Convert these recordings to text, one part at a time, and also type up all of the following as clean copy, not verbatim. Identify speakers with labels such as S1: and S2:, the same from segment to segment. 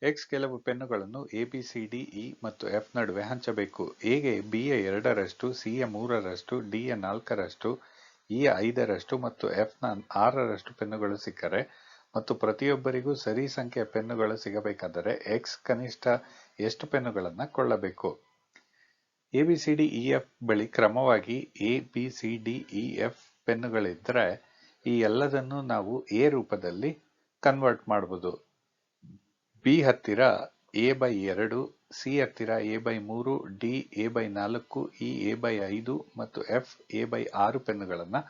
S1: X ಕೆಲವು ಪೆನ್ನುಗಳನ್ನು A B C D E ಮತ್ತು ಎಫ್ ನಡುವೆ ಹಂಚಬೇಕು. ಎಗೆ ಬಿಯ 2ರಷ್ಟು, ಸಿಯ 3ರಷ್ಟು, ಡಿಯ 4ರಷ್ಟು, ಇಯ 5ರಷ್ಟು ಮತ್ತು ಎಫ್ನ 6ರಷ್ಟು ಪೆನ್ನುಗಳು ಸಿಕ್ಕರೆ ಮತ್ತು ಪ್ರತಿಯೊಬ್ಬರಿಗೂ ಸರಿ ಸಂಖ್ಯೆಯ ಪೆನ್ನುಗಳು ಸಿಗಬೇಕಾದರೆ ಎಕ್ಸ್ ಕನಿಷ್ಠ ಎಷ್ಟು ಪೆನ್ನುಗಳನ್ನು ಕೊಳ್ಳಬೇಕು? ABCDEF ಬಳಿ ಕ್ರಮವಾಗಿ ABCDEF ಪೆನ್ನುಗಳಿದ್ದರೆ ಈ ಎಲ್ಲದನ್ನು ನಾವು ಎ ರೂಪದಲ್ಲಿ ಕನ್ವರ್ಟ್ ಮಾಡಬಹುದು. ಬಿ ಹತ್ತಿರ A/2, ಸಿ ಹತ್ತಿರ A/3, D A/4, E A/5 ಮತ್ತು ಎಫ್ A/6 ಪೆನ್ನುಗಳನ್ನು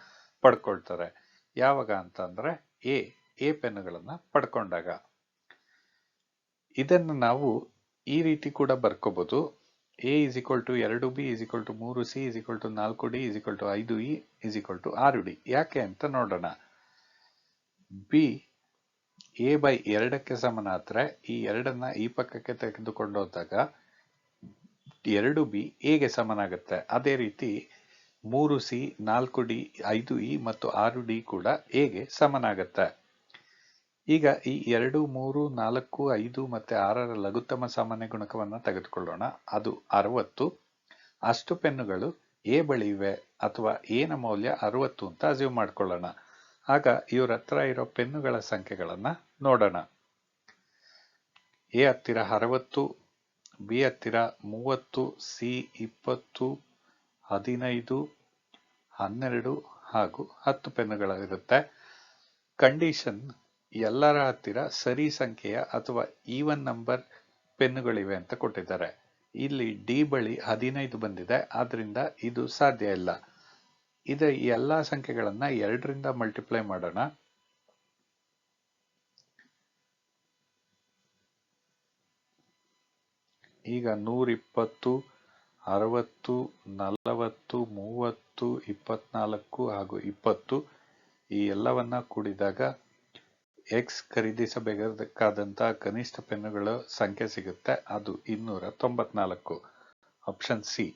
S1: ಪಡ್ಕೊಳ್ತಾರೆ. ಯಾವಾಗ ಅಂತಂದ್ರೆ ಎ ಪೆನ್ನುಗಳನ್ನು ಪಡ್ಕೊಂಡಾಗ. ಇದನ್ನು ನಾವು ಈ ರೀತಿ ಕೂಡ ಬರ್ಕೋಬಹುದು. A = 2B = 3C = 4D = 5E = 6D. ಯಾಕೆ ಅಂತ ನೋಡೋಣ. ಬಿ A/2ಕ್ಕೆ ಸಮನಾದ್ರೆ ಈ 2ನ್ನ ಈ ಪಕ್ಕಕ್ಕೆ ತೆಗೆದುಕೊಂಡು ಹೋದಾಗ 2B Aಗೆ ಸಮನಾಗುತ್ತೆ. ಅದೇ ರೀತಿ 3C, 4D, 5E ಮತ್ತು 6D ಕೂಡ Aಗೆ ಸಮನಾಗುತ್ತೆ. ಈಗ ಈ 2, 3, 4, 5 ಮತ್ತೆ 6ರ ಲಘುತ್ತಮ ಸಾಮಾನ್ಯ ಗುಣಕವನ್ನು ತೆಗೆದುಕೊಳ್ಳೋಣ. ಅದು 60. ಅಷ್ಟು ಪೆನ್ನುಗಳು ಎ ಬಳಿ ಇವೆ ಅಥವಾ ಎ ನ ಮೌಲ್ಯ 60 ಅಂತ ಅಸ್ಯೂಮ್ ಮಾಡ್ಕೊಳ್ಳೋಣ. ಆಗ ಇವ್ರ ಹತ್ರ ಇರೋ ಪೆನ್ನುಗಳ ಸಂಖ್ಯೆಗಳನ್ನ ನೋಡೋಣ. ಎ ಹತ್ತಿರ 60, ಬಿ ಹತ್ತಿರ 30, ಸಿ 20, 15, 12 ಹಾಗೂ 10 ಪೆನ್ನುಗಳಿರುತ್ತೆ. ಕಂಡೀಷನ್ ಎಲ್ಲರ ಹತ್ತಿರ ಸರಿ ಸಂಖ್ಯೆಯ ಅಥವಾ ಈವನ್ ನಂಬರ್ ಪೆನ್ನುಗಳಿವೆ ಅಂತ ಕೊಟ್ಟಿದ್ದಾರೆ. ಇಲ್ಲಿ ಡಿ ಬಳಿ 15 ಬಂದಿದೆ, ಆದ್ರಿಂದ ಇದು ಸಾಧ್ಯ ಇಲ್ಲ. ಈ ಎಲ್ಲಾ ಸಂಖ್ಯೆಗಳನ್ನ 2ರಿಂದ ಮಲ್ಟಿಪ್ಲೈ ಮಾಡೋಣ. ಈಗ 120, 60, 40, 30, 24 ಹಾಗೂ 20 ಈ ಎಲ್ಲವನ್ನ ಕೂಡಿದಾಗ ಎಕ್ಸ್ ಖರೀದಿಸಬೇಕಾದಂತಹ ಕನಿಷ್ಠ ಪೆನ್ನುಗಳ ಸಂಖ್ಯೆ ಸಿಗುತ್ತೆ. ಅದು 294. Option C.